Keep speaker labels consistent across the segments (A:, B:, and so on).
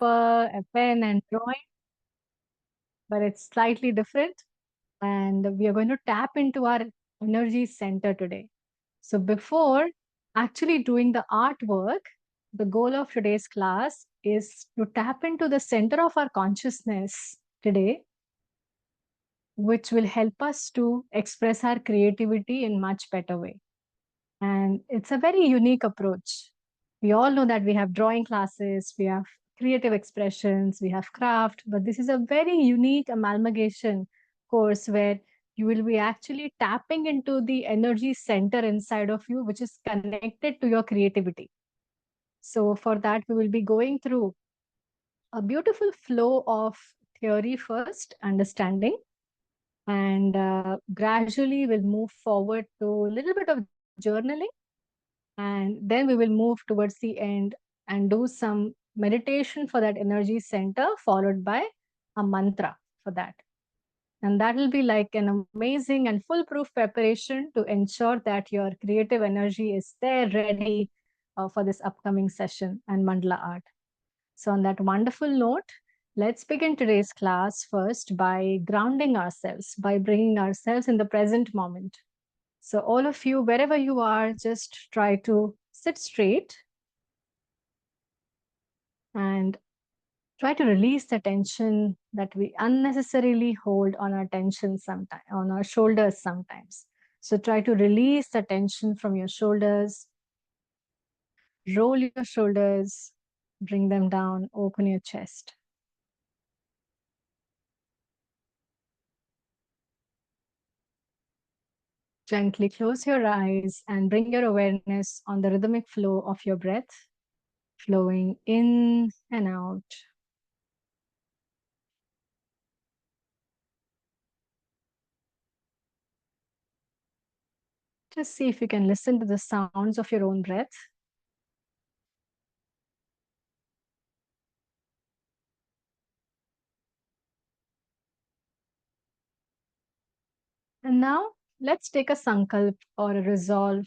A: paper, a pen, and drawing, but it's slightly different. And we are going to tap into our energy center today. So, before actually doing the artwork, the goal of today's class is to tap into the center of our consciousness today, which will help us to express our creativity in much better way. And it's a very unique approach. We all know that we have drawing classes, we have creative expressions, we have craft, but this is a very unique amalgamation course where you will be actually tapping into the energy center inside of you, which is connected to your creativity. So, for that, we will be going through a beautiful flow of theory first, understanding, and gradually we'll move forward to a little bit of journaling, and then we will move towards the end and do some meditation for that energy center, followed by a mantra for that. And that will be like an amazing and foolproof preparation to ensure that your creative energy is there ready for this upcoming session and mandala art. So, on that wonderful note, let's begin today's class first by grounding ourselves, by bringing ourselves in the present moment. So, all of you, wherever you are, just try to sit straight and try to release the tension that we unnecessarily hold on our tension sometimes, on our shoulders sometimes. So, try to release the tension from your shoulders, roll your shoulders, bring them down, open your chest. Gently close your eyes and bring your awareness on the rhythmic flow of your breath, flowing in and out. Just see if you can listen to the sounds of your own breath. And now let's take a sankalp or a resolve,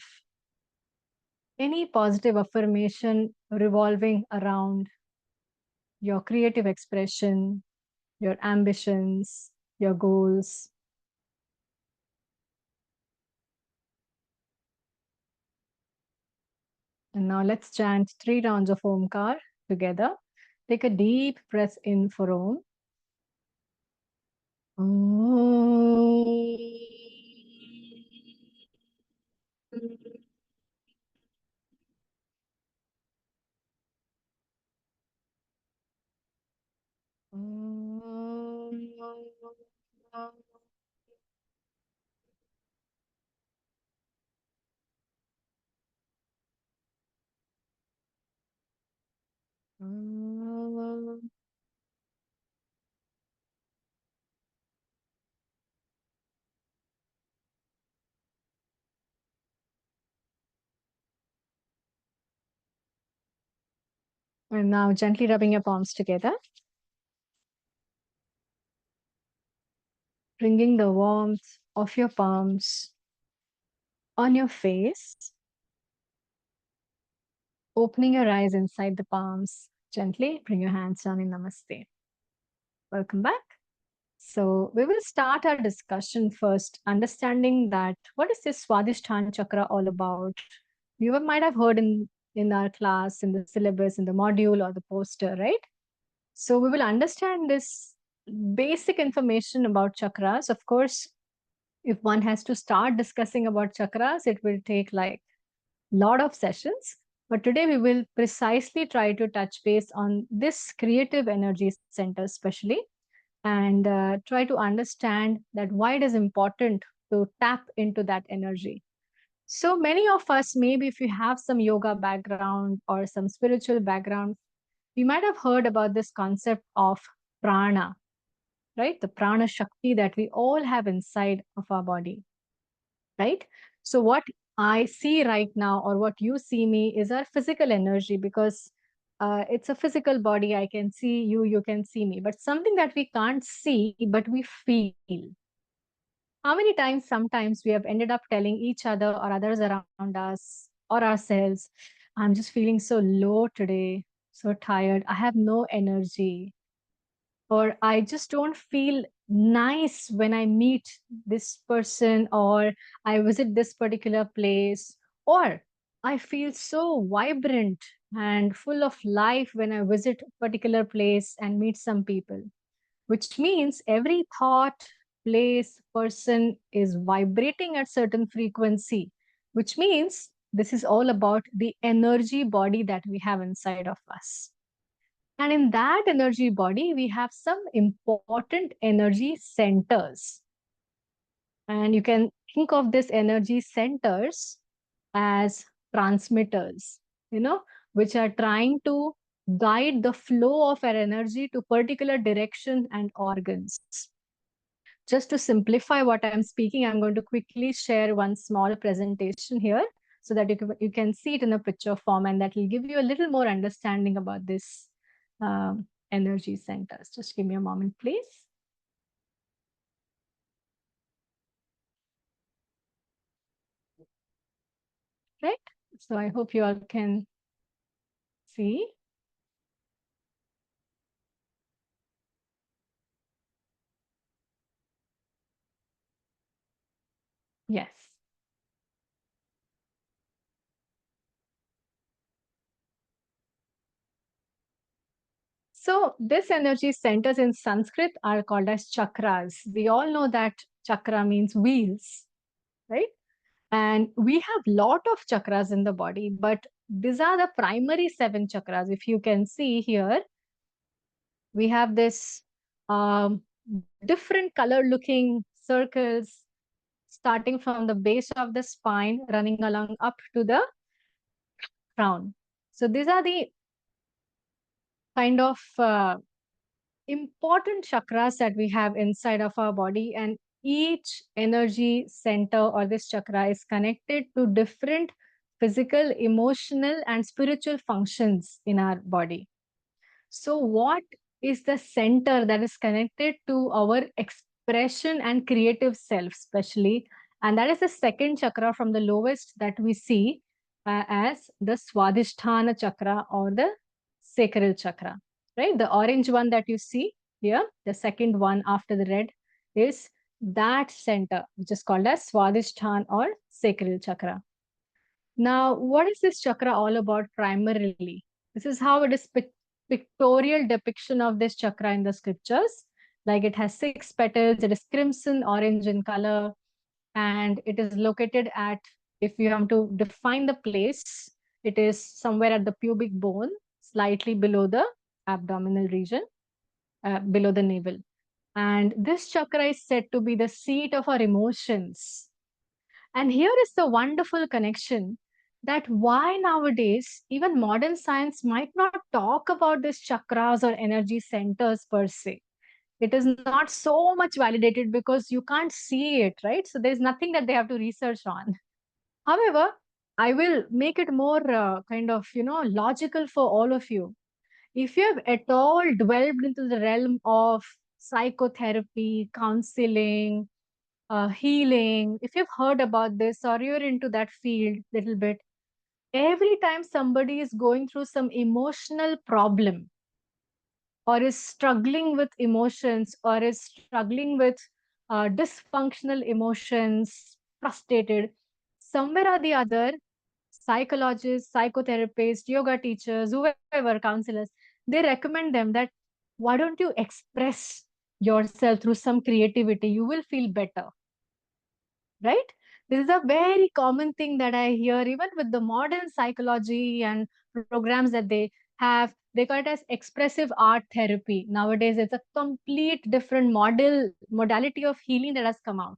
A: any positive affirmation revolving around your creative expression, your ambitions, your goals. And now let's chant 3 rounds of Omkar together. Take a deep breath in for Om. And now gently rubbing your palms together, bringing the warmth of your palms on your face, opening your eyes inside the palms. Gently bring your hands down in Namaste. Welcome back. So we will start our discussion first, understanding that what is this Swadisthan Chakra all about? You might have heard in our class, in the syllabus, in the module or the poster, right? So we will understand this basic information about chakras. Of course, if one has to start discussing about chakras, it will take like a lot of sessions. But today we will precisely try to touch base on this creative energy center, especially, and try to understand that why it is important to tap into that energy. So many of us, maybe if you have some yoga background or some spiritual background, we might have heard about this concept of prana, right? The prana shakti that we all have inside of our body, right? So what I see right now, or what you see me, is our physical energy, because it's a physical body. I can see you, you can see me, but something that we can't see, but we feel. How many times, sometimes we have ended up telling each other or others around us or ourselves, I'm just feeling so low today. so tired, I have no energy, or I just don't feel nice when I meet this person, or I visit this particular place, or I feel so vibrant and full of life when I visit a particular place and meet some people, which means every thought, place, person is vibrating at certain frequency, which means this is all about the energy body that we have inside of us. And in that energy body, we have some important energy centers. And you can think of these energy centers as transmitters, you know, which are trying to guide the flow of our energy to particular direction and organs. Just to simplify what I'm speaking, I'm going to quickly share one small presentation here so that you can see it in a picture form, and that will give you a little more understanding about this energy centers. Just give me a moment, please. Right? So I hope you all can see. Yes. So this energy centers in Sanskrit are called as chakras. We all know that chakra means wheels, right? And we have lot of chakras in the body, but these are the primary 7 chakras. If you can see here, we have this um, different color looking circles starting from the base of the spine, running along up to the crown. So these are the kind of important chakras that we have inside of our body, and each energy center or this chakra is connected to different physical, emotional, and spiritual functions in our body. So what is the center that is connected to our expression and creative self, especially? And that is the second chakra from the lowest that we see as the Swadhisthana chakra or the sacral chakra, right? The orange one that you see here, the second one after the red, is that center, which is called as Swadhisthana or sacral chakra. Now, what is this chakra all about primarily? This is how it is pictorial depiction of this chakra in the scriptures. Like it has 6 petals, it is crimson orange in color, and it is located at, if you have to define the place, it is somewhere at the pubic bone, slightly below the abdominal region, below the navel. And this chakra is said to be the seat of our emotions. And here is the wonderful connection that why nowadays even modern science might not talk about these chakras or energy centers per se. It is not so much validated because you can't see it, right? So there's nothing that they have to research on. However, I will make it more kind of, logical for all of you. If you have at all delved into the realm of psychotherapy, counseling, healing, if you've heard about this or you're into that field little bit, every time somebody is going through some emotional problem or is struggling with emotions or is struggling with dysfunctional emotions, frustrated, somewhere or the other, psychologists, psychotherapists, yoga teachers, whoever, counselors, they recommend them that why don't you express yourself through some creativity? You will feel better, right? This is a very common thing that I hear even with the modern psychology and programs that they have. They call it as expressive art therapy. Nowadays, it's a complete different modality of healing that has come out.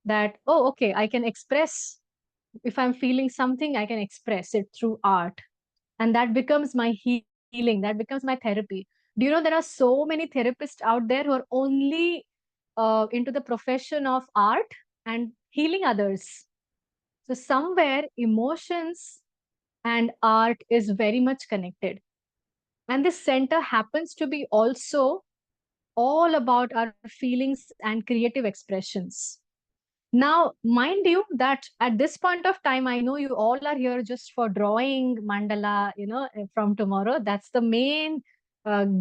A: That, oh, okay, I can express, if I'm feeling something, I can express it through art. And that becomes my healing, that becomes my therapy. Do you know there are so many therapists out there who are only into the profession of art and healing others? So somewhere emotions and art is very much connected. And this center happens to be also all about our feelings and creative expressions. Now, mind you that at this point of time, I know you all are here just for drawing mandala, from tomorrow. That's the main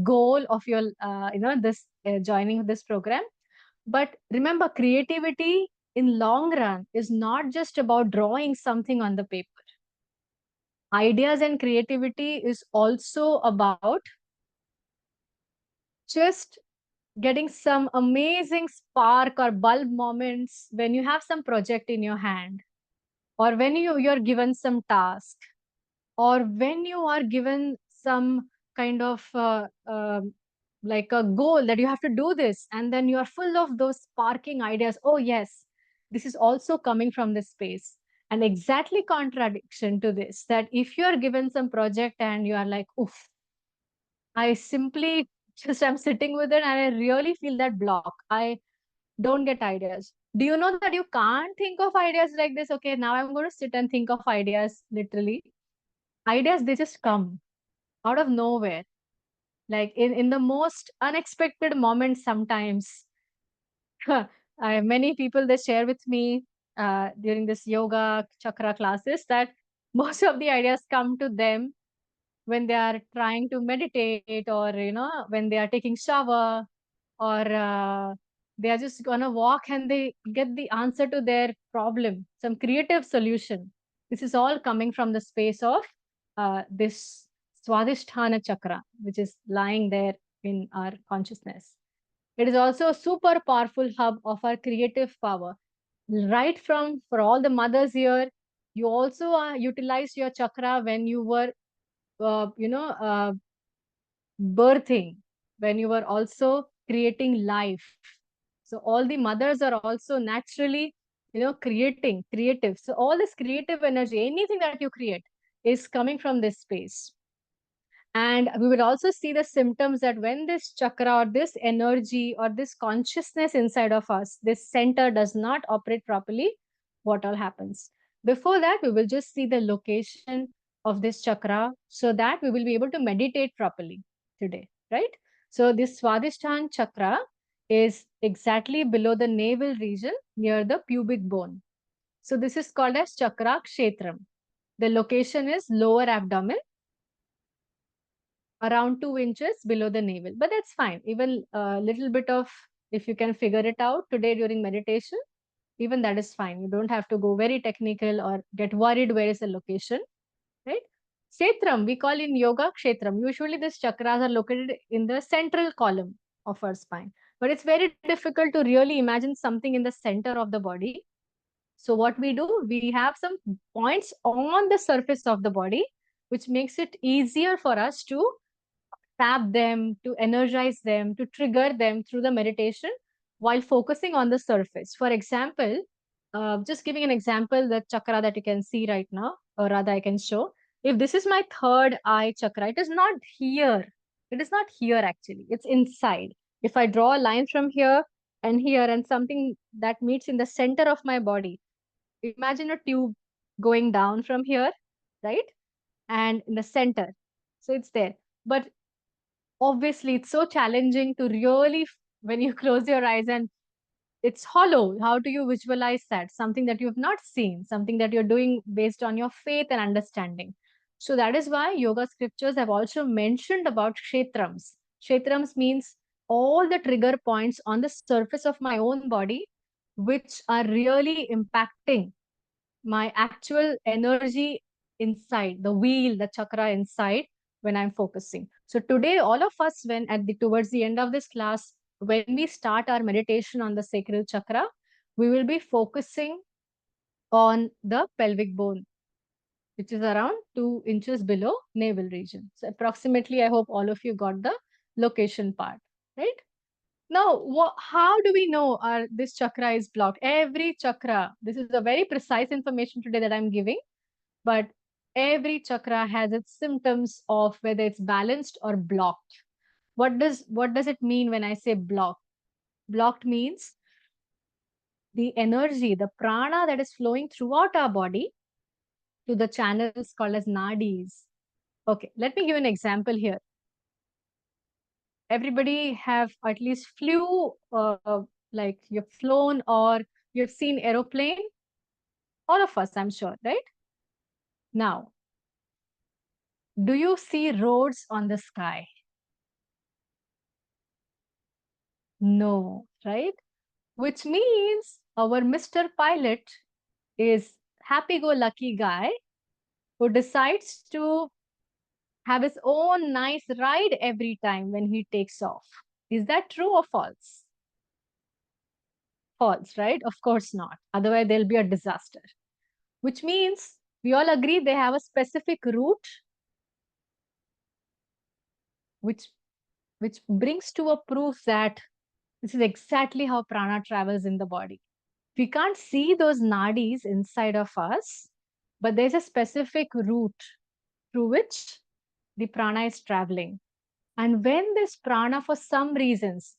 A: goal of your, this joining this program. But remember, creativity in long run is not just about drawing something on the paper. Ideas and creativity is also about just getting some amazing spark or bulb moments when you have some project in your hand, or when you're given some task, or when you are given some kind of like a goal that you have to do this, and then you are full of those sparking ideas. Oh yes, this is also coming from this space. And exactly contradiction to this, that if you are given some project and you are like, oof, I simply just am sitting with it and I really feel that block. I don't get ideas. Do you know that you can't think of ideas like this? Okay, now I'm going to sit and think of ideas literally. Ideas, they just come out of nowhere, like in the most unexpected moments sometimes. Many people, they share with me during this yoga chakra classes that most of the ideas come to them when they are trying to meditate, or when they are taking shower, or they are just gonna walk and they get the answer to their problem, some creative solution. This is all coming from the space of this Swadhisthana chakra, which is lying there in our consciousness. It is also a super powerful hub of our creative power. Right from for all the mothers here, you also utilized your chakra when you were, birthing, when you were also creating life. So all the mothers are also naturally, creating, creative. So all this creative energy, anything that you create, is coming from this space. And we will also see the symptoms that when this chakra or this energy or this consciousness inside of us, this center does not operate properly, what all happens. Before that, we will just see the location of this chakra so that we will be able to meditate properly today, right? So this Swadhisthana chakra is exactly below the navel region near the pubic bone. So this is called as chakra kshetram. The location is lower abdomen, around 2 inches below the navel. But that's fine. Even a little bit of, if you can figure it out today during meditation, even that is fine. You don't have to go very technical or get worried where is the location, right? Kshetram, we call in yoga kshetram. Usually these chakras are located in the central column of our spine. But it's very difficult to really imagine something in the center of the body. So what we do, we have some points on the surface of the body, which makes it easier for us to tap them, to energize them, to trigger them through the meditation while focusing on the surface. For example, just giving an example, the chakra that you can see right now, or rather I can show. If this is my third eye chakra, it is not here. It is not here actually. It's inside. If I draw a line from here and here and something that meets in the center of my body, imagine a tube going down from here, right? And in the center. So it's there. But obviously it's so challenging to really when you close your eyes and it's hollow, how do you visualize that, something that you've not seen, something that you're doing based on your faith and understanding. So that is why yoga scriptures have also mentioned about kshetrams. Kshetrams means all the trigger points on the surface of my own body which are really impacting my actual energy inside the wheel, the chakra inside when I'm focusing. So today, all of us, when at the towards the end of this class, when we start our meditation on the sacral chakra, we will be focusing on the pelvic bone, which is around 2 inches below navel region. So approximately, I hope all of you got the location part, right? Now, how do we know this chakra is blocked? Every chakra, this is a very precise information today that I'm giving, but every chakra has its symptoms of whether it's balanced or blocked. What does it mean when I say blocked? Blocked means the energy, the prana that is flowing throughout our body to the channels called as nadis. Okay, let me give an example here. Everybody have at least flew, like you've flown or You've seen aeroplane, all of us, I'm sure, right? Now, do you see roads on the sky? No, right? Which means our Mr. Pilot is happy-go-lucky guy who decides to have his own nice ride every time when he takes off. Is that true or false? False, right? Of course not. Otherwise, there'll be a disaster. Which means we all agree they have a specific route, which brings to a proof that this is exactly how prana travels in the body. We can't see those nadis inside of us, but there's a specific route through which the prana is traveling. And when this prana, for some reasons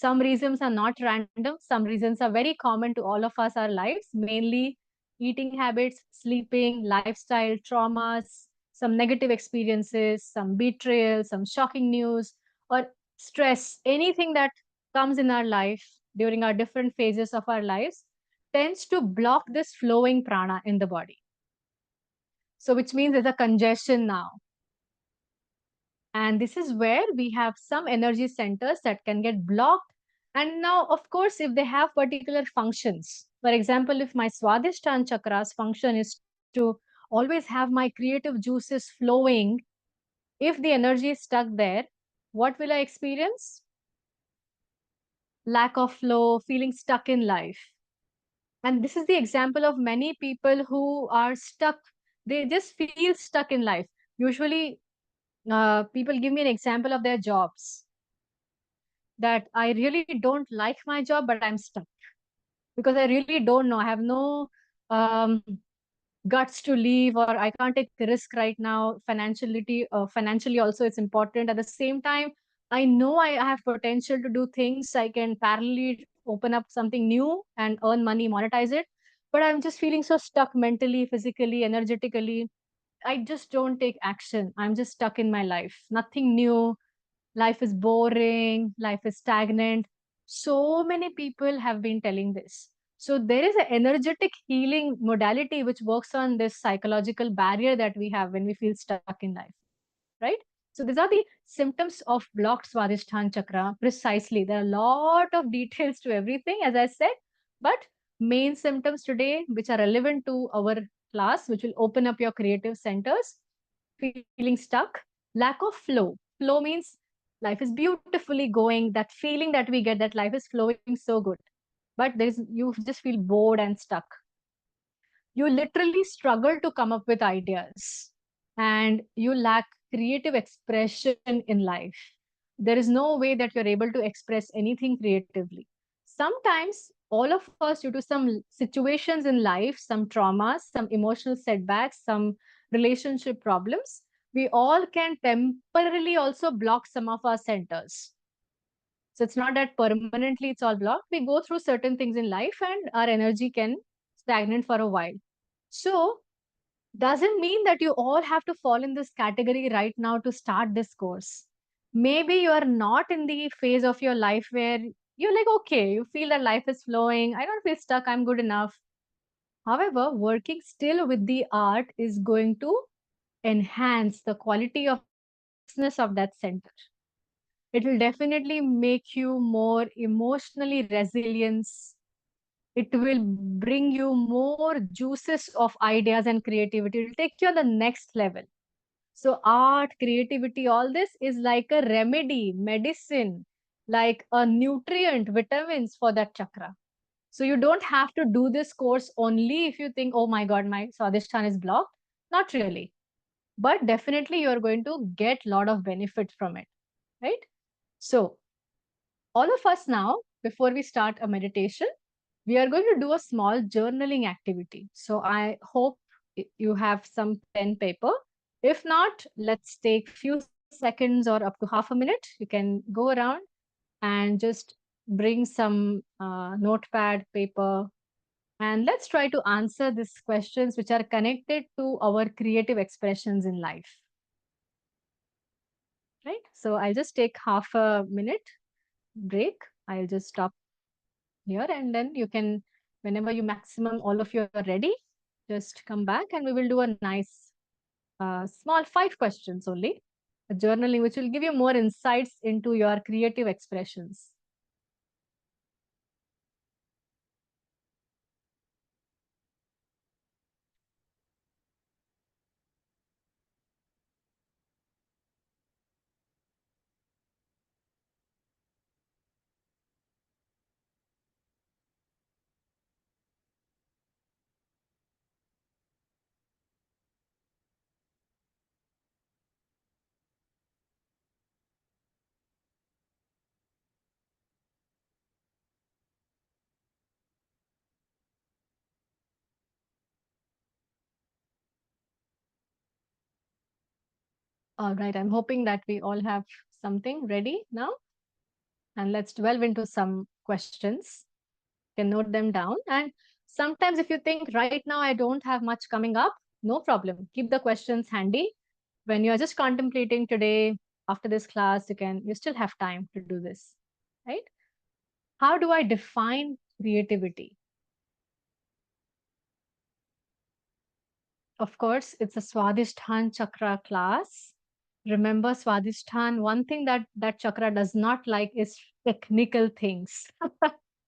A: are not random, some reasons are very common to all of us, our lives, mainly eating habits, sleeping, lifestyle, traumas, some negative experiences, some betrayal, some shocking news, or stress, anything that comes in our life during our different phases of our lives tends to block this flowing prana in the body. So, which means there's a congestion now. And this is where we have some energy centers that can get blocked. And now, of course, if they have particular functions, for example, if my Swadhisthana chakra's function is to always have my creative juices flowing, if the energy is stuck there, what will I experience? Lack of flow, feeling stuck in life. And this is the example of many people who are stuck. They just feel stuck in life. Usually, people give me an example of their jobs that I really don't like my job, but I'm stuck because I really don't know. I have no um, guts to leave, or I can't take the risk right now. Financially also, it's important. At the same time, I know I have potential to do things. I can parallelly open up something new and earn money, monetize it. But I'm just feeling so stuck mentally, physically, energetically. I just don't take action. I'm just stuck in my life. Nothing new, life is boring, life is stagnant. So many people have been telling this. So there is an energetic healing modality which works on this psychological barrier that we have when we feel stuck in life, right? So these are the symptoms of blocked Swadhisthana chakra. Precisely. There are a lot of details to everything, as I said, but main symptoms today, which are relevant to our class, which will open up your creative centers: feeling stuck, lack of flow. Flow means life is beautifully going, that feeling that we get that life is flowing so good. But you just feel bored and stuck. You literally struggle to come up with ideas and you lack creative expression in life. There is no way that you're able to express anything creatively. Sometimes, all of us, due to some situations in life, some traumas, some emotional setbacks, some relationship problems, we all can temporarily also block some of our centers. So it's not that permanently it's all blocked. We go through certain things in life and our energy can stagnate for a while. So doesn't mean that you all have to fall in this category right now to start this course. Maybe you are not in the phase of your life where you're like, okay, you feel that life is flowing. I don't feel stuck. I'm good enough. However, working still with the art is going to enhance the quality of consciousness of that center. It will definitely make you more emotionally resilient. It will bring you more juices of ideas and creativity. It will take you on the next level. So art, creativity, all this is like a remedy, medicine, like a nutrient, vitamins for that chakra. So you don't have to do this course only if you think, oh my God, my Swadhisthana is blocked. Not really. But definitely you're going to get a lot of benefit from it, right? So all of us now, before we start a meditation, we are going to do a small journaling activity. So I hope you have some pen paper. If not, let's take few seconds or up to half a minute. You can go around and just bring some notepad, paper, and let's try to answer these questions which are connected to our creative expressions in life. Right? So I'll just take half a minute break. I'll just stop here and then you can Whenever you maximum all of you are ready, just come back and we will do a nice small 5 questions only, a journaling which will give you more insights into your creative expressions. All right, I'm hoping that we all have something ready now. And let's delve into some questions. You can note them down. And sometimes if you think right now I don't have much coming up, no problem. Keep the questions handy. When you're just contemplating today, after this class, you still have time to do this, right? How do I define creativity? Of course, it's a Swadisthan Chakra class. Remember, Swadhisthana, one thing that chakra does not like is technical things.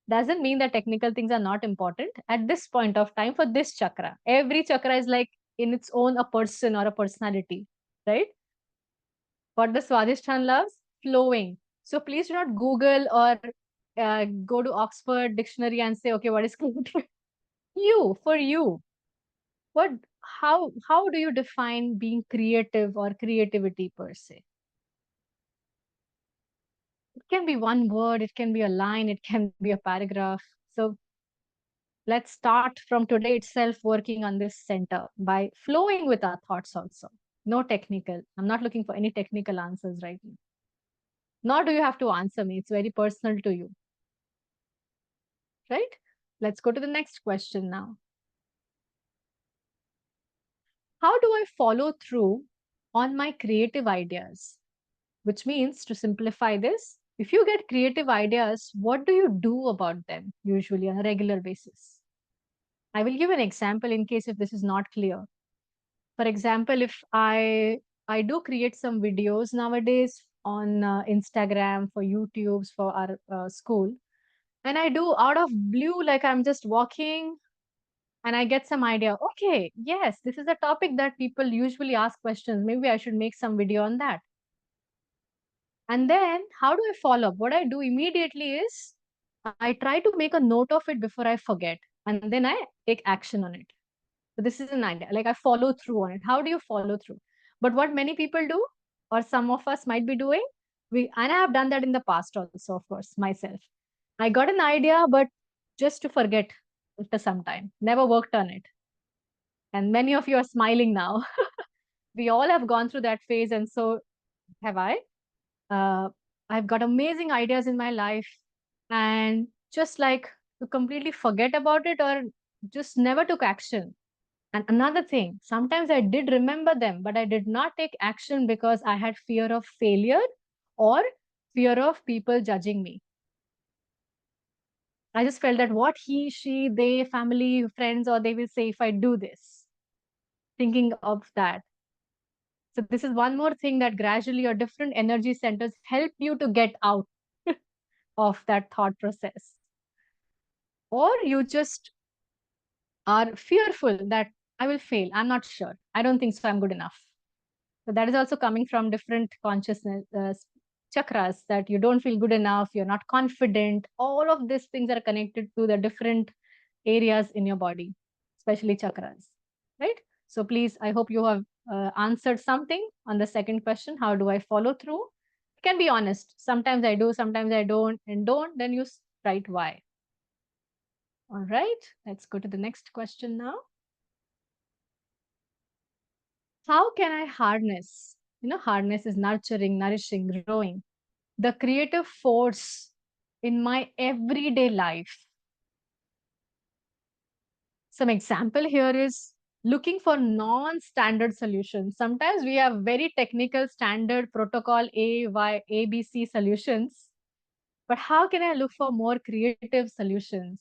A: Doesn't mean that technical things are not important at this point of time for this chakra. Every chakra is like in its own a person or a personality, right? What the Swadhisthana loves? Flowing. So please do not Google or go to Oxford dictionary and say, okay, what is creativity? You, for you. What, how do you define being creative or creativity per se? It can be one word, it can be a line, it can be a paragraph. So let's start from today itself working on this center by flowing with our thoughts also. No technical. I'm not looking for any technical answers right now. Nor do you have to answer me. It's very personal to you. Right? Let's go to the next question now. How do I follow through on my creative ideas? Which means, to simplify this, if you get creative ideas, what do you do about them usually on a regular basis? I will give an example in case if this is not clear. For example, if I do create some videos nowadays on Instagram, for YouTube's, for our school, and I do out of blue, like I'm just walking and I get some idea. Okay, yes, this is a topic that people usually ask questions. Maybe I should make some video on that. And then how do I follow up? What I do immediately is I try to make a note of it before I forget, and then I take action on it. So this is an idea. Like I follow through on it. How do you follow through? But what many people do, or some of us might be doing, and I have done that in the past also, of course, myself. I got an idea, but just to forget after some time. Never worked on it. And many of you are smiling now. We all have gone through that phase, and so have I. Uh, I've got amazing ideas in my life, and just like to completely forget about it or just never took action. And another thing, sometimes I did remember them, but I did not take action because I had fear of failure or fear of people judging me. I just felt that what he, she, they, family, friends, or they will say if I do this, thinking of that. So this is one more thing that gradually your different energy centers help you to get out of that thought process. Or you just are fearful that I will fail. I'm not sure. I don't think so. I'm good enough. So that is also coming from different consciousness chakras, that you don't feel good enough, you're not confident. All of these things are connected to the different areas in your body, especially chakras, right? So please, I hope you have answered something on the second question. How do I follow through? You can be honest. Sometimes I do, sometimes I don't, and don't, then you write why. All right, let's go to the next question now. How can I harness? Harness is nurturing, nourishing, growing. The creative force in my everyday life. Some example here is looking for non-standard solutions. Sometimes we have very technical standard protocol ABC solutions, but how can I look for more creative solutions?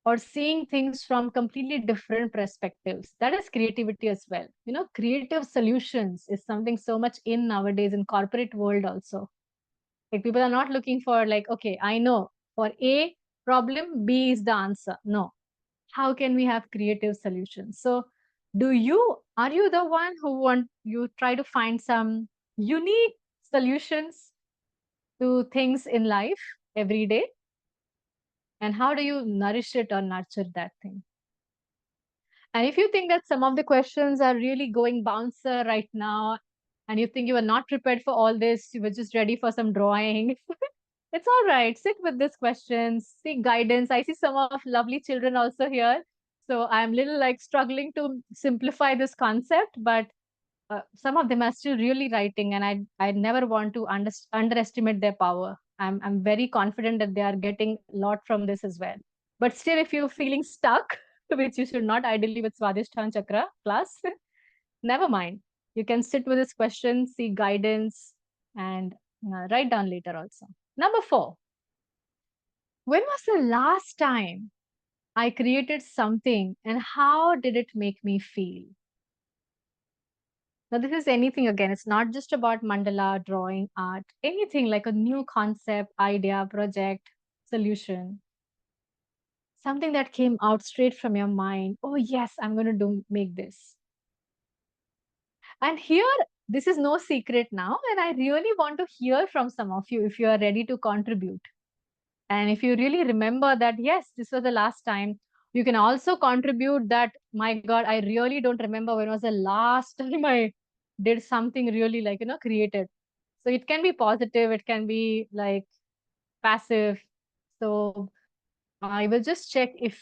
A: or seeing things from completely different perspectives. That is creativity as well. Creative solutions is something so much in nowadays in corporate world also. Like people are not looking for like, okay, I know for A problem, B is the answer. No. How can we have creative solutions? So are you the one who you try to find some unique solutions to things in life every day? And how do you nourish it or nurture that thing? And if you think that some of the questions are really going bouncer right now, and you think you were not prepared for all this, you were just ready for some drawing, it's all right. Sit with these questions, seek guidance. I see some of lovely children also here. So I'm little like struggling to simplify this concept, but some of them are still really writing, and I never want to underestimate their power. I'm very confident that they are getting a lot from this as well. But still, if you're feeling stuck, which you should not ideally with Swadhisthana Chakra class, never mind. You can sit with this question, seek guidance, and write down later also. Number 4. When was the last time I created something and how did it make me feel? Now, this is anything again. It's not just about mandala, drawing, art, anything like a new concept, idea, project, solution, something that came out straight from your mind. Oh, yes, I'm going to make this. And here, this is no secret now. And I really want to hear from some of you if you are ready to contribute. And if you really remember that, yes, this was the last time, you can also contribute that, my God, I really don't remember when was the last time I did something really like, created. So it can be positive, it can be like passive. So I will just check if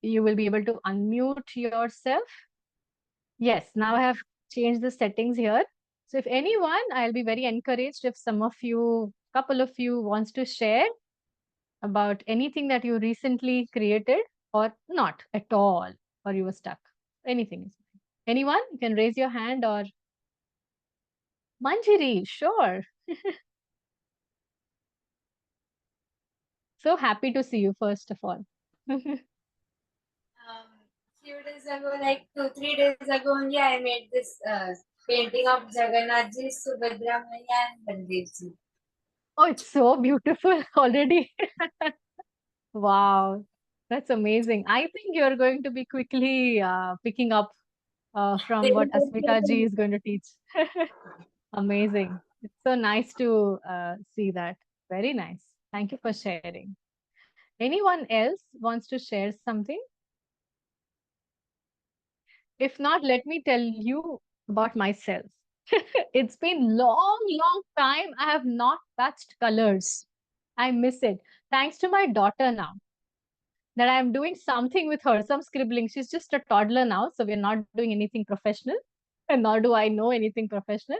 A: you will be able to unmute yourself. Yes, now I have changed the settings here. So if anyone, I'll be very encouraged if some of you, couple of you wants to share about anything that you recently created or not at all, or you were stuck. Anything is fine. Anyone? You can raise your hand or Manjiri, sure. So happy to see you, first of all.
B: Few days ago, like 2-3 days ago only, I made this painting of Jagannathji, Subhadra Maya, and Baldevji.
A: Oh, it's so beautiful already. Wow, that's amazing. I think you're going to be quickly picking up from what Asmita ji is going to teach. Amazing. It's so nice to see that. Very nice. Thank you for sharing. Anyone else wants to share something? If not, let me tell you about myself. It's been long time I have not touched colors. I miss it. Thanks to my daughter now that I'm doing something with her, some scribbling. She's just a toddler now, so we're not doing anything professional, and nor do I know anything professional.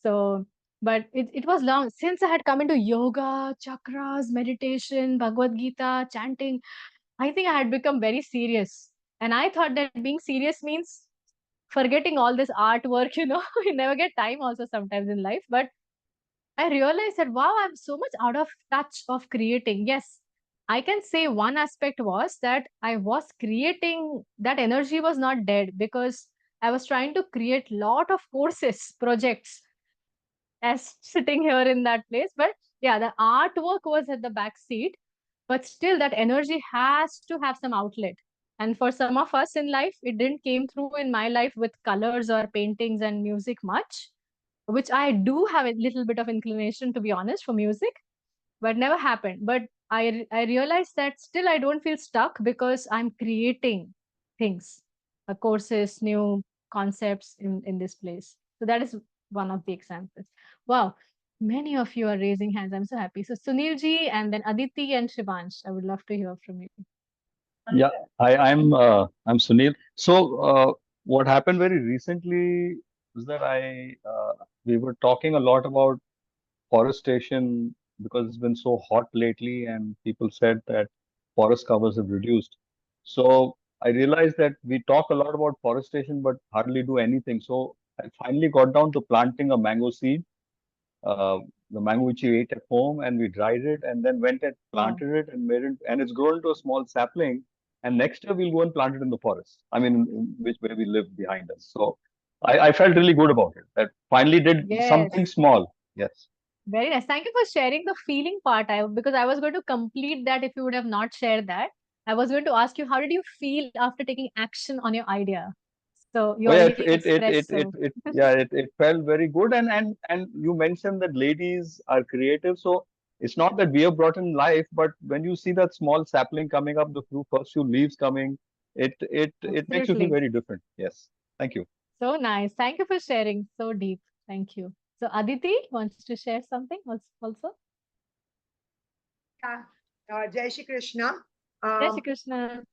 A: So, but it was long since I had come into yoga, chakras, meditation, Bhagavad Gita, chanting. I think I had become very serious. And I thought that being serious means forgetting all this artwork, you never get time also sometimes in life. But I realized that, wow, I'm so much out of touch of creating. Yes, I can say one aspect was that I was creating, that energy was not dead because I was trying to create lot of courses, projects as sitting here in that place. But yeah, the artwork was at the back seat, but still that energy has to have some outlet. And for some of us in life, it didn't came through in my life with colors or paintings and music much, which I do have a little bit of inclination, to be honest, for music, but never happened. But I realized that still I don't feel stuck because I'm creating things, courses, new concepts in this place. So that is one of the examples. Wow, many of you are raising hands. I'm so happy. So Sunil ji and then Aditi and Shivansh, I would love to hear from you.
C: Yeah, I'm Sunil. So what happened very recently was that I we were talking a lot about forestation because it's been so hot lately, and people said that forest covers have reduced. So I realized that we talk a lot about forestation but hardly do anything. So I finally got down to planting a mango seed, the mango which we ate at home, and we dried it, and then went and
A: Wow.
C: planted it and made it, and it's grown to a small sapling. And next year we'll go and plant it in the forest. I mean, in which where we live behind us. So I felt really good about it. That finally did something
A: Yes.
C: small. Yes.
A: Very nice. Thank you for sharing the feeling part. Because I was going to complete that if you would have not shared that. I was going to ask you, how did you feel after taking action on your idea? So you
C: Oh yeah,
A: already expressed so.
C: it felt very good, and you mentioned that ladies are creative, so it's not that we have brought in life, but when you see that small sapling coming up, the first few leaves coming, it makes you feel
A: Absolutely.
C: very different. Yes, thank you.
A: So nice. Thank you for sharing so deep. Thank you. So Aditi wants to share something also.
D: Yeah. Jai Shri Krishna.
A: Jai Shri
D: Um,
A: Krishna.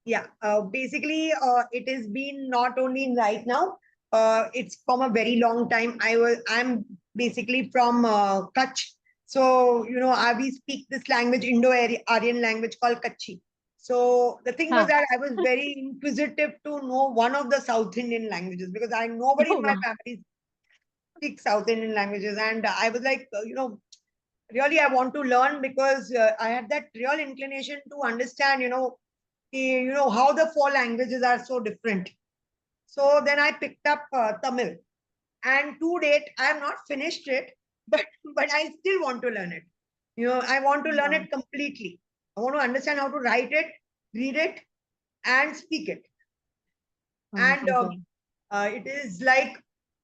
D: yeah, basically, it has been not only right now. It's from a very long time. I'm basically from Kutch, so we speak this language, Indo-Aryan language called Kutchi. So the thing was
A: Huh.
D: that I was very inquisitive to know one of the South Indian languages, because nobody in
A: Oh,
D: my
A: wow.
D: family speaks South Indian languages, and I was like, really I want to learn, because I had that real inclination to understand, how the four languages are so different. So then I picked up Tamil, and to date I have not finished it, but I still want to learn it. I want to learn
A: Wow.
D: it completely. I want to understand how to write it, read it, and speak it. And
A: Amazing.
D: it is like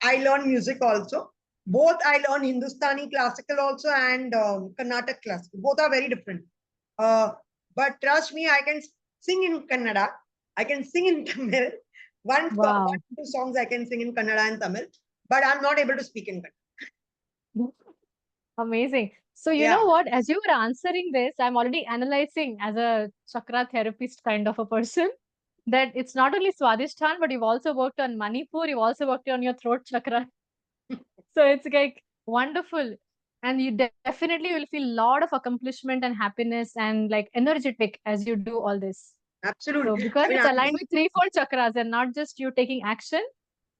D: I learn music also. Both I learn Hindustani classical also, and Carnatic classical. Both are very different. Uh, but trust me, I can sing in Kannada. I can sing in Tamil.
A: Wow.
D: 1 2 songs I can sing in Kannada and Tamil, but I'm not able to speak in Kannada.
A: Amazing. So you
D: Yeah,
A: know what? As you were answering this, I'm already analyzing as a chakra therapist kind of a person that it's not only Swadisthan, but you've also worked on Manipur, you've also worked on your throat chakra. So it's like wonderful. And you definitely will feel a lot of accomplishment and happiness and like energetic as you do all this. So
D: absolutely.
A: because
D: I mean,
A: it's aligned with three, four chakras and not just you taking action,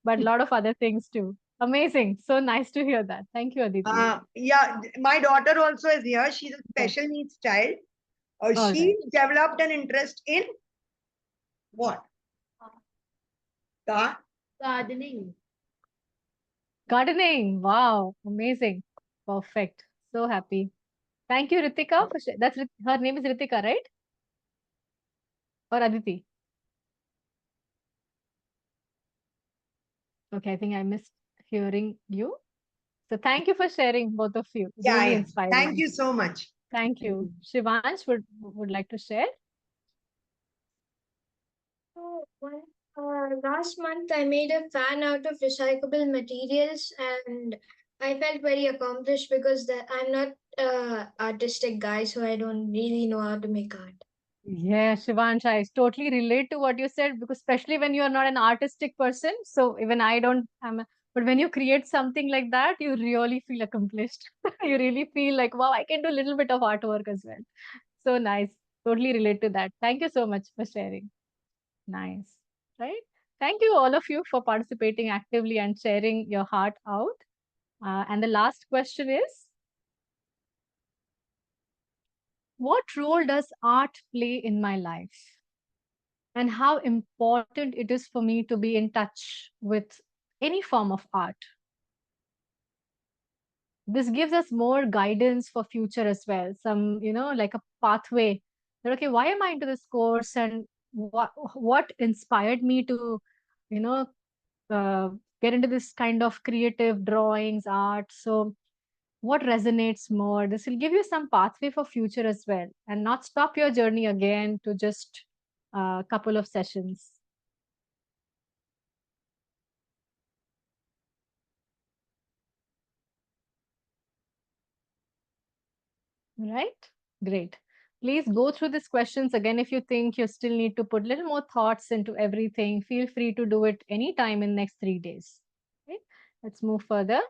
A: but a lot of other things too. Amazing. So nice to hear that. Thank you, Aditi.
D: yeah, my daughter also is here. She's a
A: Yeah.
D: special needs child.
A: All
D: She
A: right.
D: developed an interest in what? Ga-
B: Gardening.
A: Gardening. Wow. Amazing. Perfect. So happy. Thank you, Ritika. That's her name is Ritika, right? Or Aditi? Okay, I think I missed hearing you. So thank you for sharing, both of you.
D: Yeah,
A: Really
D: yeah. Thank
A: inspiring.
D: you so much.
A: Thank you. Shivansh would like to share.
E: Last month, I made a fan out of recyclable materials, and I felt very accomplished because I'm not artistic guy, so I don't really know how to make art.
A: Yeah, Shivansh, I totally relate to what you said because especially when you are not an artistic person, so even I don't but when you create something like that, you really feel accomplished. You really feel like, wow, I can do a little bit of artwork as well. So nice. Totally relate to that. Thank you so much for sharing. Nice. Right? Thank you all of you for participating actively and sharing your heart out. And the last question is, what role does art play in my life? And how important it is for me to be in touch with any form of art. This gives us more guidance for future as well. Some, like a pathway. That, okay, why am I into this course and what inspired me to, you know, uh, get into this kind of creative drawings, art. So what resonates more? This will give you some pathway for future as well and not stop your journey again to just a couple of sessions. Right? Great. Please go through these questions again if you think you still need to put little more thoughts into everything. Feel free to do it anytime in next 3 days. Okay? Let's move further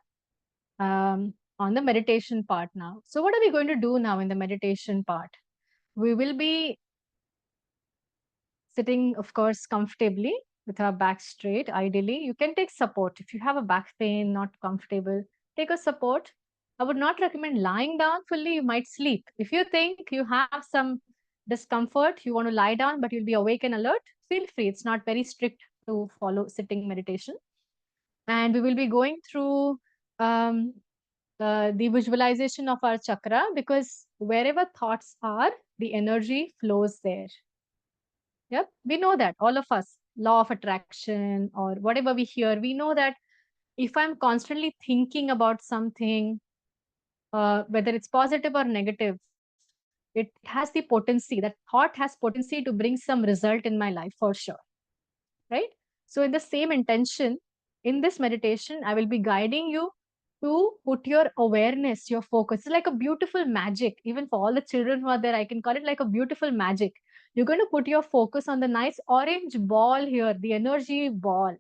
A: on the meditation part now. So what are we going to do now in the meditation part? We will be sitting, of course, comfortably with our back straight. Ideally, you can take support. If you have a back pain, not comfortable, take a support. I would not recommend lying down fully. You might sleep. If you think you have some discomfort, you want to lie down, but you'll be awake and alert, feel free. It's not very strict to follow sitting meditation. And we will be going through um, the visualization of our chakra, because wherever thoughts are, the energy flows there. Yep, we know that, all of us, law of attraction or whatever we hear, we know that if I'm constantly thinking about something, whether it's positive or negative, it has the potency, that thought has potency to bring some result in my life for sure. Right? So, in the same intention, in this meditation, I will be guiding you to put your awareness, your focus. It's like a beautiful magic. Even for all the children who are there, I can call it like a beautiful magic. You're going to put your focus on the nice orange ball here, the energy ball,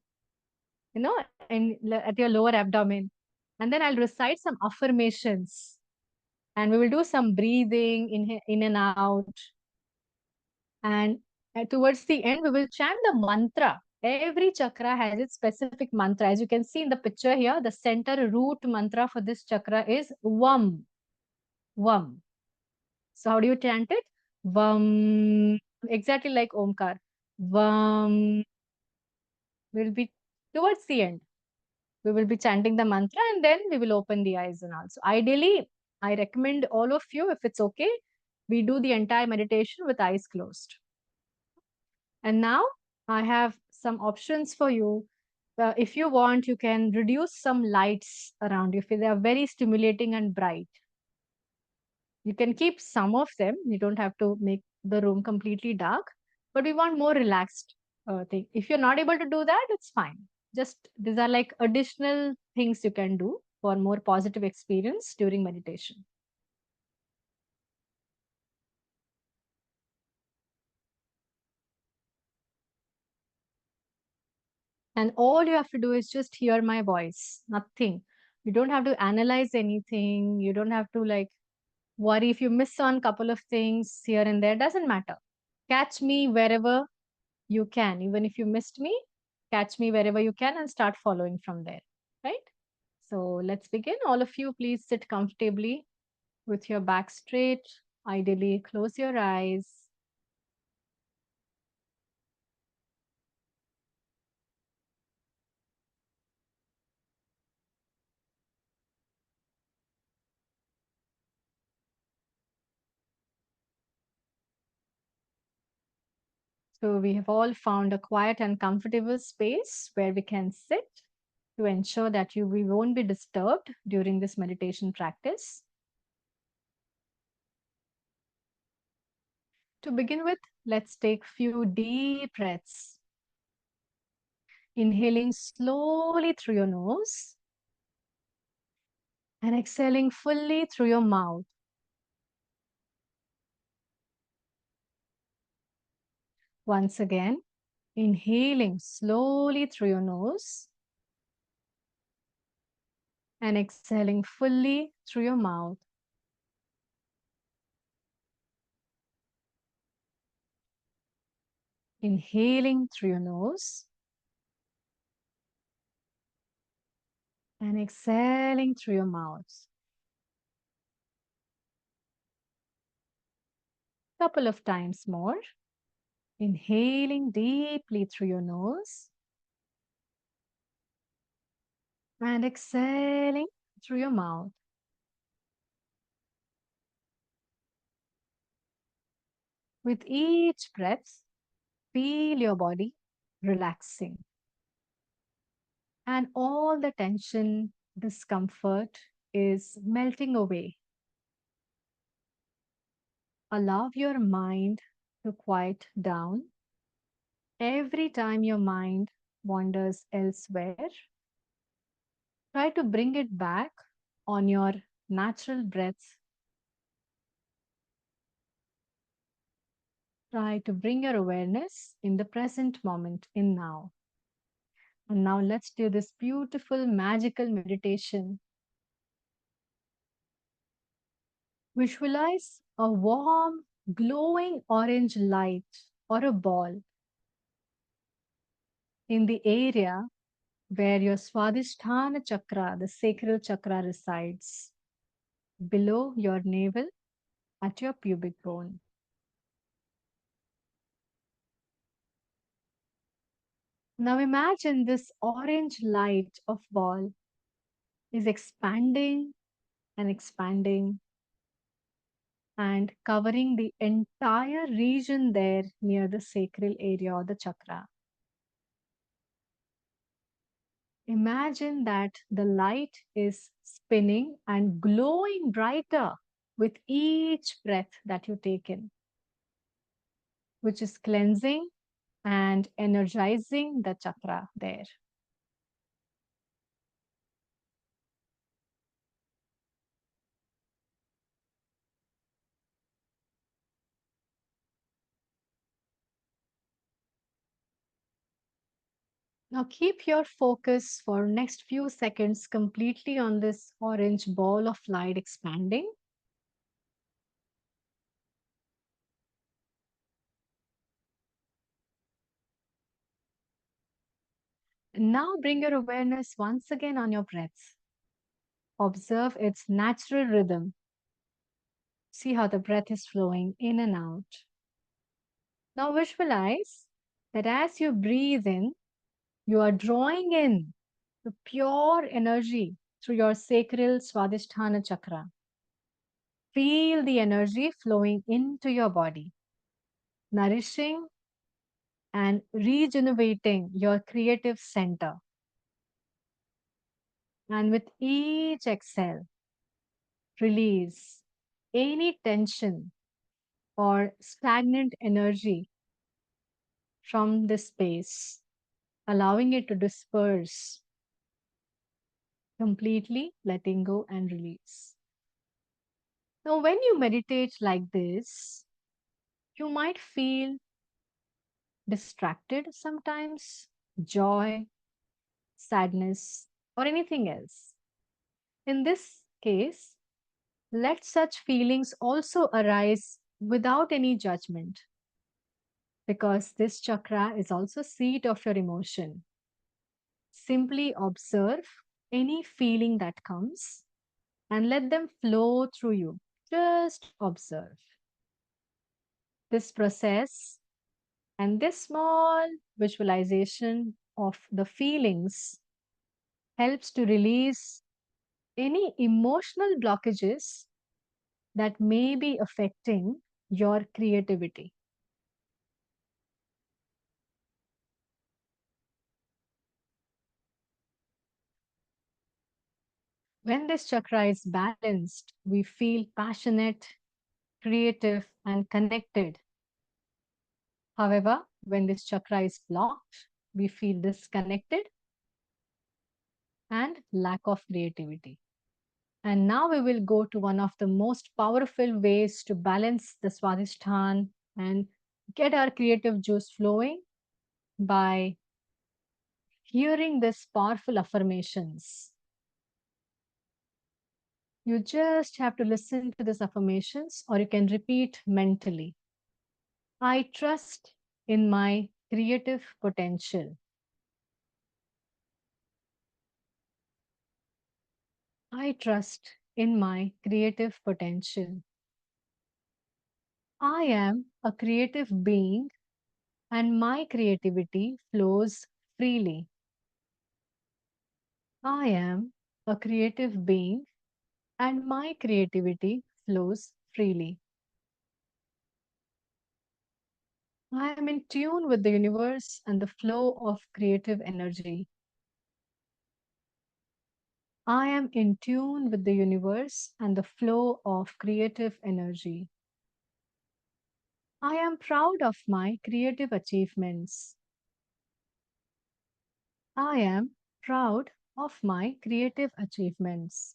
A: at your lower abdomen. And then I'll recite some affirmations, and we will do some breathing in and out. And towards the end, we will chant the mantra. Every chakra has its specific mantra. As you can see in the picture here, the center root mantra for this chakra is VAM. VAM. So how do you chant it? VAM. Exactly like Omkar. VAM will be towards the end. We will be chanting the mantra and then we will open the eyes and all. So ideally, I recommend all of you, if it's okay, we do the entire meditation with eyes closed. And now I have some options for you. If you want, you can reduce some lights around you if they are very stimulating and bright. You can keep some of them. You don't have to make the room completely dark, but we want more relaxed thing. If you're not able to do that, it's fine. Just these are like additional things you can do for more positive experience during meditation. And all you have to do is just hear my voice, nothing. You don't have to analyze anything. You don't have to like worry if you miss on couple of things here and there. Doesn't matter. Catch me wherever you can. Even if you missed me, catch me wherever you can and start following from there. Right? So let's begin. All of you, please sit comfortably with your back straight. Ideally, close your eyes. So we have all found a quiet and comfortable space where we can sit to ensure that we won't be disturbed during this meditation practice. To begin with, let's take few deep breaths. Inhaling slowly through your nose and exhaling fully through your mouth. Once again, inhaling slowly through your nose and exhaling fully through your mouth. Inhaling through your nose and exhaling through your mouth. Couple of times more. Inhaling deeply through your nose and exhaling through your mouth. With each breath, feel your body relaxing and all the tension, discomfort is melting away. Allow your mind to quiet down. Every time your mind wanders elsewhere, try to bring it back on your natural breath. Try to bring your awareness in the present moment, in now. And now let's do this beautiful, magical meditation. Visualize a warm, glowing orange light or a ball in the area where your Swadhisthana chakra, the sacral chakra, resides, below your navel at your pubic bone. Now imagine this orange light of ball is expanding and expanding and covering the entire region there near the sacral area or the chakra. Imagine that the light is spinning and glowing brighter with each breath that you take in, which is cleansing and energizing the chakra there. Now keep your focus for next few seconds completely on this orange ball of light expanding. And now bring your awareness once again on your breath. Observe its natural rhythm. See how the breath is flowing in and out. Now visualize that as you breathe in, you are drawing in the pure energy through your sacral Swadhisthana chakra. Feel the energy flowing into your body, nourishing and regenerating your creative center. And with each exhale, release any tension or stagnant energy from this space, allowing it to disperse, completely letting go and release. Now, when you meditate like this, you might feel distracted sometimes, joy, sadness, or anything else. In this case, let such feelings also arise without any judgment, because this chakra is also seat of your emotion. Simply observe any feeling that comes and let them flow through you. Just observe. This process and this small visualization of the feelings helps to release any emotional blockages that may be affecting your creativity. When this chakra is balanced, we feel passionate, creative, and connected. However, when this chakra is blocked, we feel disconnected and lack of creativity. And now we will go to one of the most powerful ways to balance the Swadhisthana and get our creative juice flowing by hearing these powerful affirmations. You just have to listen to these affirmations or you can repeat mentally. I trust in my creative potential. I trust in my creative potential. I am a creative being and my creativity flows freely. I am a creative being and my creativity flows freely. I am in tune with the universe and the flow of creative energy. I am in tune with the universe and the flow of creative energy. I am proud of my creative achievements. I am proud of my creative achievements.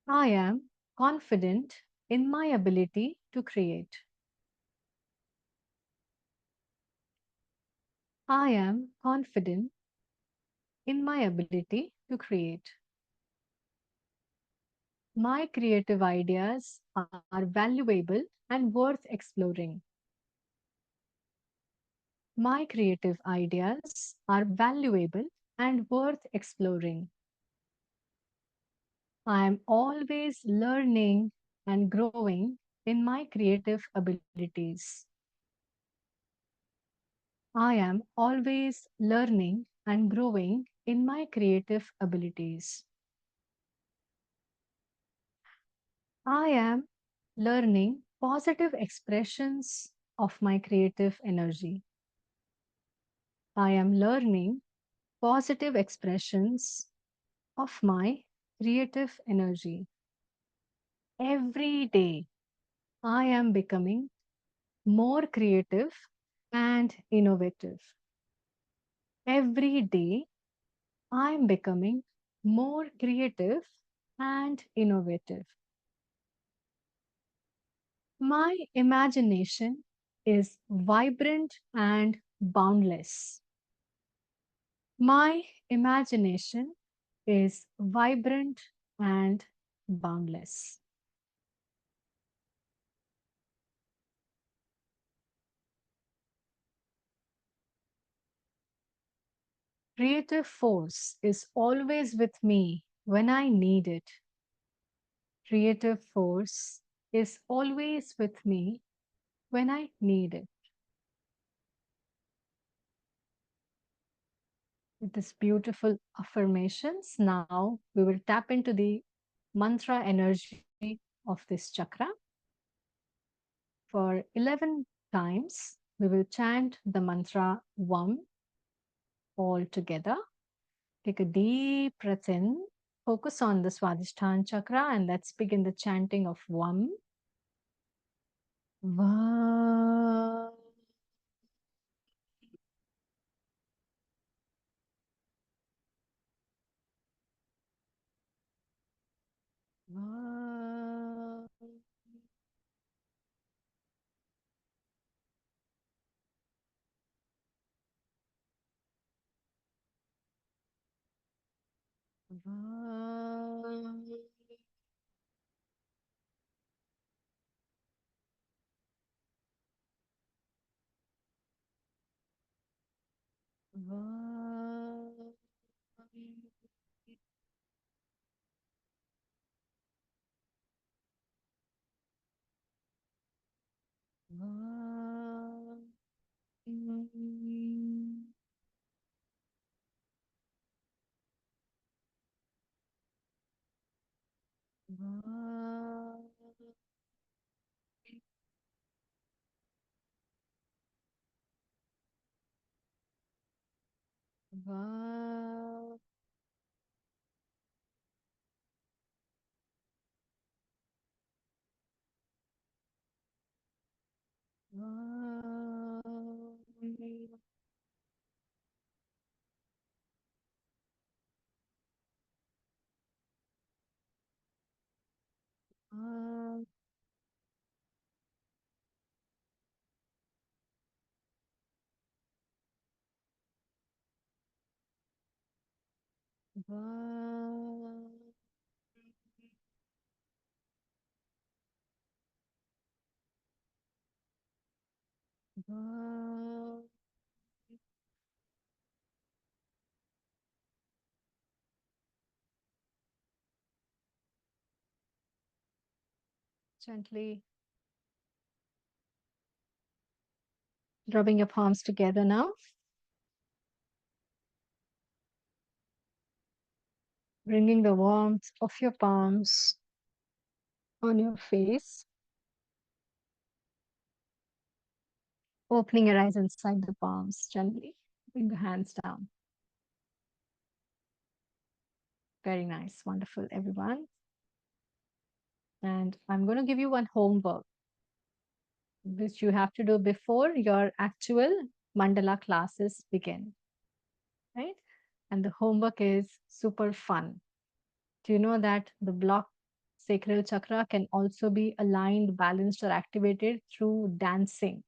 A: I am confident in my ability to create. I am confident in my ability to create. My creative ideas are valuable and worth exploring. My creative ideas are valuable and worth exploring. I am always learning and growing in my creative abilities. I am always learning and growing in my creative abilities. I am learning positive expressions of my creative energy. I am learning positive expressions of my creative energy. Every day, I am becoming more creative and innovative. Every day, I am becoming more creative and innovative. My imagination is vibrant and boundless. My imagination is vibrant and boundless. Creative force is always with me when I need it. Creative force is always with me when I need it. With these beautiful affirmations, now we will tap into the mantra energy of this chakra. For 11 times, we will chant the mantra VAM all together. Take a deep breath in, focus on the Swadhisthana chakra, and let's begin the chanting of VAM. VAM. VAM. VAM. VAM. VAM. VAM. VAM. VAM. VAM. VAM. VAM. Gently rubbing your palms together now. Bringing the warmth of your palms on your face. Opening your eyes inside the palms gently. Bring the hands down. Very nice. Wonderful, everyone. And I'm going to give you one homework, which you have to do before your actual Mandala classes begin. Right? And the homework is super fun. Do you know that the block sacral chakra can also be aligned, balanced, or activated through dancing?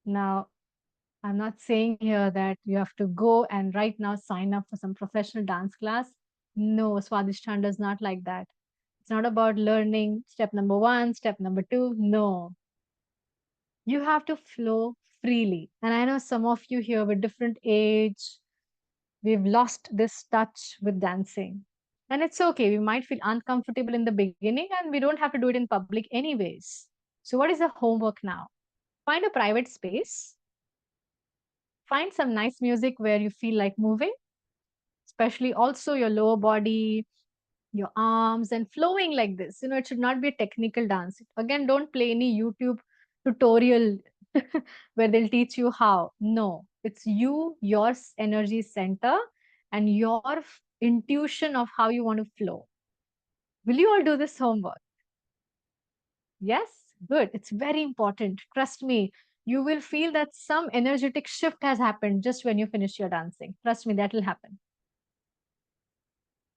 A: Now, I'm not saying here that you have to go and right now sign up for some professional dance class. No, Swadhisthana does not like that. It's not about learning step number 1, step number 2. No. You have to flow freely. And I know some of you here with different age, we've lost this touch with dancing. And it's okay. We might feel uncomfortable in the beginning and we don't have to do it in public anyways. So what is the homework now? Find a private space, find some nice music where you feel like moving, especially also your lower body, your arms and flowing like this. It should not be a technical dance. Again, don't play any YouTube tutorial where they'll teach you how. No, it's you, your energy center, and your intuition of how you want to flow. Will you all do this homework? Yes? Good. It's very important. Trust me. You will feel that some energetic shift has happened just when you finish your dancing. Trust me, that will happen.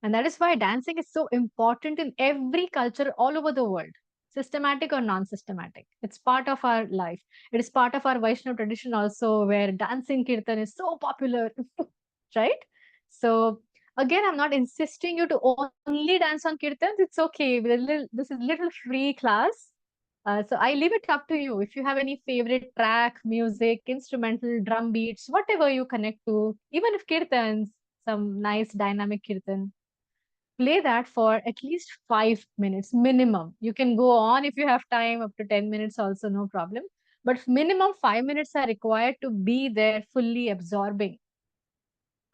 A: And that is why dancing is so important in every culture all over the world, systematic or non systematic. It's part of our life. It is part of our Vaishnava tradition also, where dancing kirtan is so popular, right? So, again, I'm not insisting you to only dance on kirtans. It's okay. This is little free class. So I leave it up to you. If you have any favorite track, music, instrumental, drum beats, whatever you connect to, even if kirtans, some nice dynamic kirtan, play that for at least 5 minutes minimum. You can go on if you have time up to 10 minutes also, no problem. But minimum 5 minutes are required to be there fully absorbing.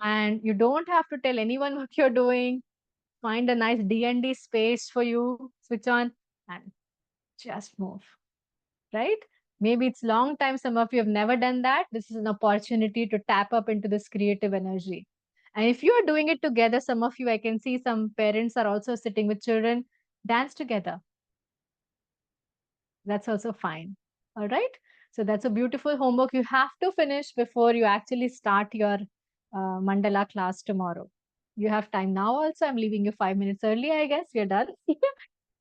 A: And you don't have to tell anyone what you're doing. Find a nice D&D space for you, switch on and just move, right? Maybe it's long time. Some of you have never done that. This is an opportunity to tap up into this creative energy. And if you are doing it together, some of you, I can see some parents are also sitting with children, dance together. That's also fine. All right. So that's a beautiful homework you have to finish before you actually start your Mandala class tomorrow. You have time now also. I'm leaving you 5 minutes early, I guess. We're done.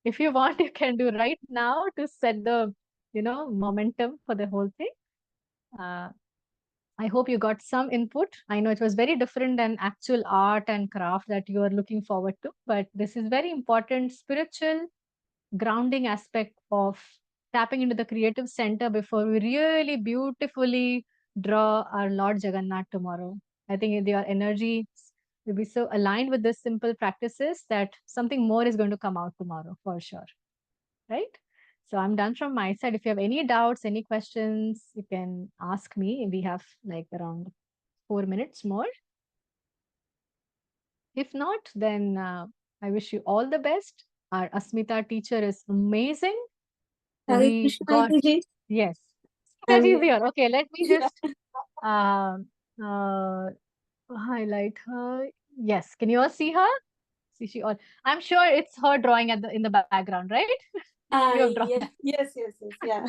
A: If you want, you can do right now to set the, momentum for the whole thing. I hope you got some input. I know it was very different than actual art and craft that you are looking forward to, but this is very important spiritual grounding aspect of tapping into the creative center before we really beautifully draw our Lord Jagannath tomorrow. I think your energy will be so aligned with this simple practices that something more is going to come out tomorrow for sure. Right? So I'm done from my side. If you have any doubts, any questions, you can ask me. We have like around 4 minutes more. If not, then I wish you all the best. Our Asmita teacher is amazing.
B: Hare
A: We
B: Krishna,
A: got,
B: Aunty.
A: yes.
B: I'm
A: Asmita is
B: here.
A: here. Okay, let me just uh, uh, highlight her. Yes, can you all see her? See she all. I'm sure it's her drawing at the in the background, right? You have drawn that.
B: Yes, yeah.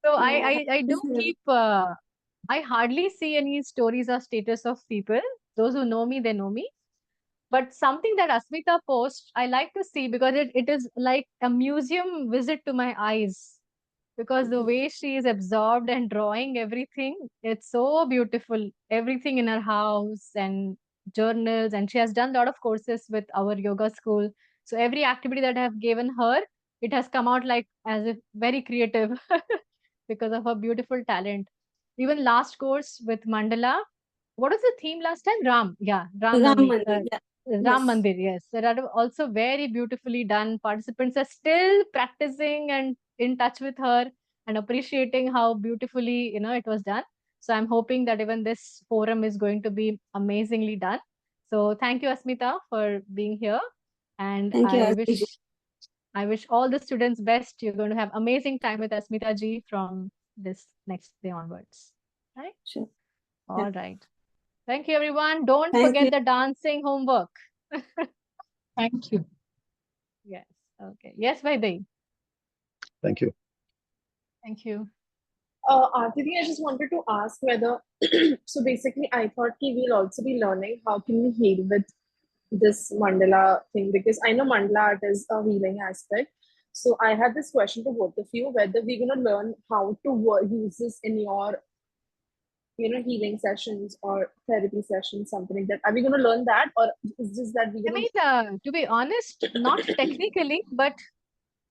A: So
B: Yeah.
A: I do keep I hardly see any stories or status of people. Those who know me, they know me. But something that Asmita posts, I like to see because it is like a museum visit to my eyes. Because the way she is absorbed and drawing everything, it's so beautiful. Everything in her house and journals, and she has done a lot of courses with our yoga school. So every activity that I have given her, it has come out like as if very creative because of her beautiful talent. Even last course with Mandala, what was the theme last time? Ram, yeah, Ram
B: Ram
A: Navami,
B: Mandir, yeah.
A: Ram
B: Yes.
A: Mandir, yes. That are also very beautifully done. Participants are still practicing and in touch with her and appreciating how beautifully, it was done. So I'm hoping that even this forum is going to be amazingly done. So thank you, Asmita, for being here. And
B: Thank you, Aarti ji.
A: I wish all the students best. You're going to have amazing time with Asmita ji from this next day onwards. Right?
B: Sure.
A: All right. Thank you, everyone. Don't
B: Thank
A: forget
B: you.
A: the dancing homework.
F: Thank you.
A: Yes. Okay. Yes, Vaidai.
C: Thank you.
A: Thank you.
F: Aarti, I just wanted to ask whether, so basically, I thought we'll also be learning how can we heal with this mandala thing, because I know mandala art is a healing aspect. So I had this question to both of you, whether we're going to learn how to use this in your, healing sessions or therapy sessions, something like that. Are we going to learn that, or is just that we're
A: I
F: going
A: mean, to be honest, not technically, but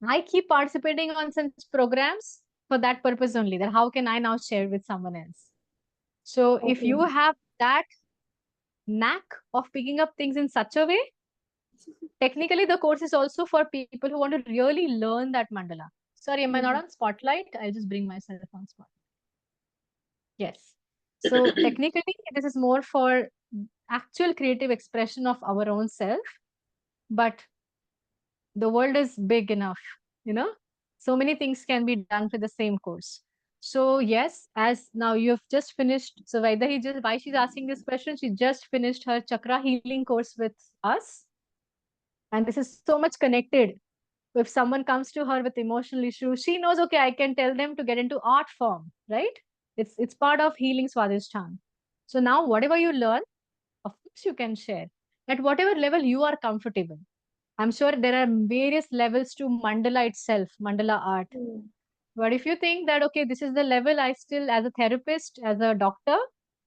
A: I keep participating on such programs. for that purpose only, that how can I now share with someone else. So if
F: Okay.
A: you have that knack of picking up things in such a way, technically the course is also for people who want to really learn that mandala. Sorry, am I not on spotlight? I'll just bring myself on spotlight. Yes. So technically this is more for actual creative expression of our own self, but the world is big enough, you know, so many things can be done for the same course. So yes, as now you have just finished, so why she's asking this question, she just finished her chakra healing course with us, and this is so much connected. If someone comes to her with emotional issues, she knows, okay, I can tell them to get into art form, right? It's part of healing Swadhisthana. So now whatever you learn, of course you can share at whatever level you are comfortable. I'm sure there are various levels to mandala itself, mandala art. But if you think that, okay, this is the level I still, as a therapist, as a doctor,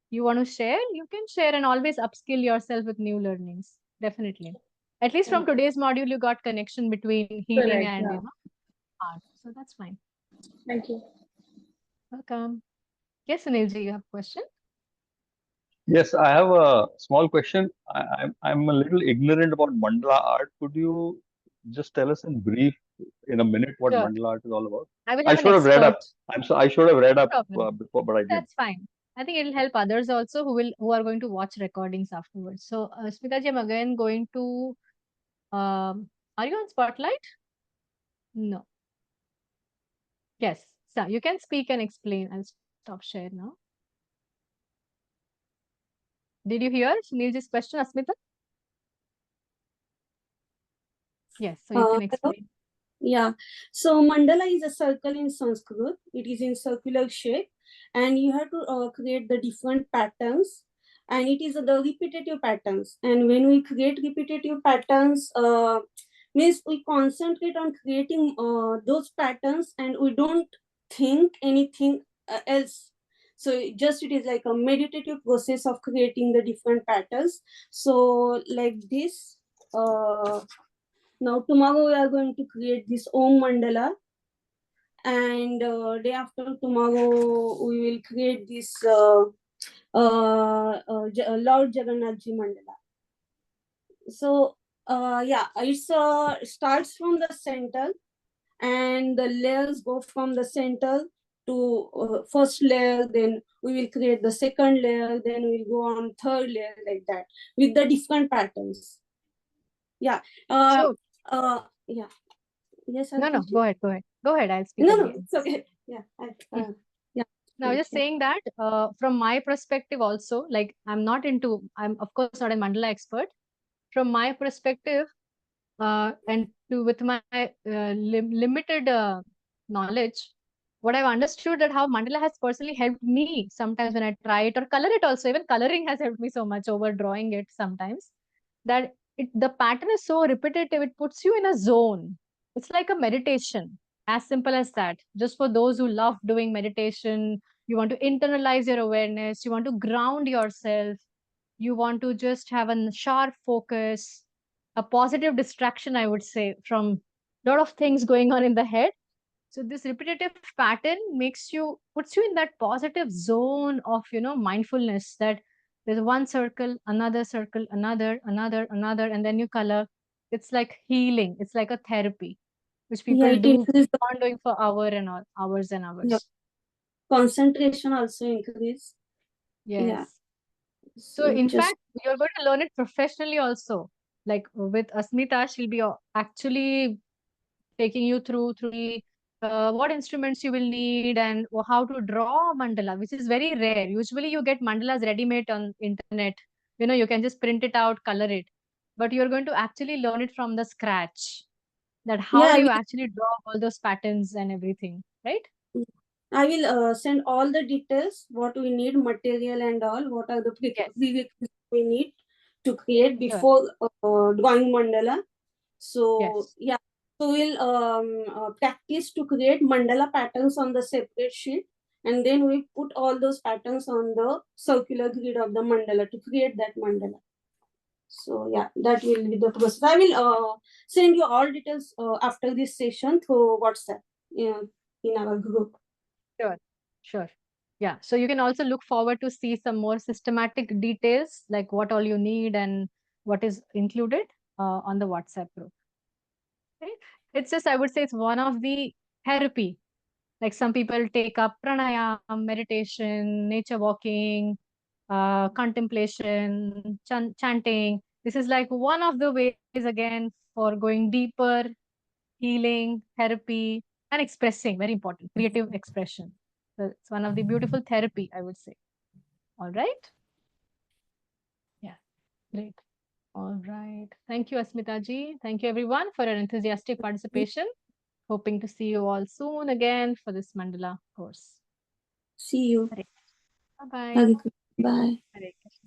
A: you want to share, you can share and always upskill yourself with new learnings. Definitely. At least from today's module, you got connection between healing
F: Correct.
A: and,
F: Yeah.
A: art. So that's fine.
F: Thank you.
A: Welcome. Yes, Sunilji, you have a question?
C: Yes, I have a small question. I'm a little ignorant about mandala art. Could you just tell us in brief, in a minute, what
A: Sure.
C: mandala art is all about?
A: I will
C: I
A: have an
C: should have read
A: expert.
C: up. I should have read
A: No
C: up
A: problem.
C: before, but I didn't.
A: That's fine. I think it'll help others also who are going to watch recordings afterwards. So, Smitaji, I'm again going to. Are you on Spotlight? No. Yes. So you can speak and explain. I'll stop share now. Did you hear Sunilji's question, Asmita? Yes. So you can
G: Hello.
A: explain.
G: Yeah. So mandala is a circle in Sanskrit. It is in circular shape, and you have to create the different patterns, and it is the repetitive patterns. And when we create repetitive patterns, means we concentrate on creating those patterns, and we don't think anything else. So it is like a meditative process of creating the different patterns. So like this. Now tomorrow we are going to create this Om Mandala, and day after tomorrow we will create this Lord Jagannath Ji Mandala. So yeah, it's starts from the center, and the layers go from the center to first layer, then we will create the second layer, then we'll go on third layer, like that, with the different patterns. Yeah.
A: So,
G: Yeah. Yes,
A: no,
G: Aarti ji?
A: go ahead. Go ahead. Go ahead. I'll speak
G: No,
A: at
G: no,
A: the end.
G: it's okay. Yeah, yeah.
A: Now, just saying that from my perspective also, like I'm of course not a mandala expert. From my perspective, and with my limited knowledge, what I've understood that how mandala has personally helped me sometimes when I try it or color it also. Even coloring has helped me so much over drawing it sometimes, that the pattern is so repetitive, it puts you in a zone. It's like a meditation, as simple as that. Just for those who love doing meditation, you want to internalize your awareness, you want to ground yourself, you want to just have a sharp focus, a positive distraction, I would say, from a lot of things going on in the head. So this repetitive pattern puts you in that positive zone of, mindfulness, that there's one circle, another, and then you color. It's like healing. It's like a therapy, which
G: Yeah,
A: people
G: it
A: do
G: increases
A: on doing for hours and
G: the
A: hours.
G: concentration also increase.
A: Yes.
G: Yeah.
A: So
G: So
A: in
G: just
A: fact, you're going to learn it professionally also. Like with Asmita, she'll be actually taking you through what instruments you will need and how to draw a mandala, which is very rare. Usually you get mandalas ready-made on internet. You can just print it out, color it. But you're going to actually learn it from the scratch. That how
G: yeah,
A: do you actually draw all those patterns and everything, right?
G: I will send all the details, what we need, material and all, what are the
A: Yes,
G: prerequisites we need to create
A: sure.
G: before drawing mandala. So
A: Yes.
G: yeah, so we'll practice to create mandala patterns on the separate sheet, and then we put all those patterns on the circular grid of the mandala to create that mandala. So yeah, that will be the process. I will send you all details after this session through WhatsApp in our group.
A: Sure, sure. Yeah. So you can also look forward to see some more systematic details, like what all you need and what is included on the WhatsApp group. Okay? It's just, I would say, it's one of the therapy. Like some people take up pranayam, meditation, nature walking, contemplation, chanting. This is like one of the ways again for going deeper, healing, therapy, and expressing. Very important, creative expression. So it's one of the beautiful therapy, I would say. All right. Yeah, great. All right. Thank you, Asmita ji. Thank you, everyone, for your enthusiastic participation. Hoping to see you all soon again for this Mandala course.
G: See you.
A: Bye bye.
G: Hare Krishna. Bye.
A: Hare Krishna.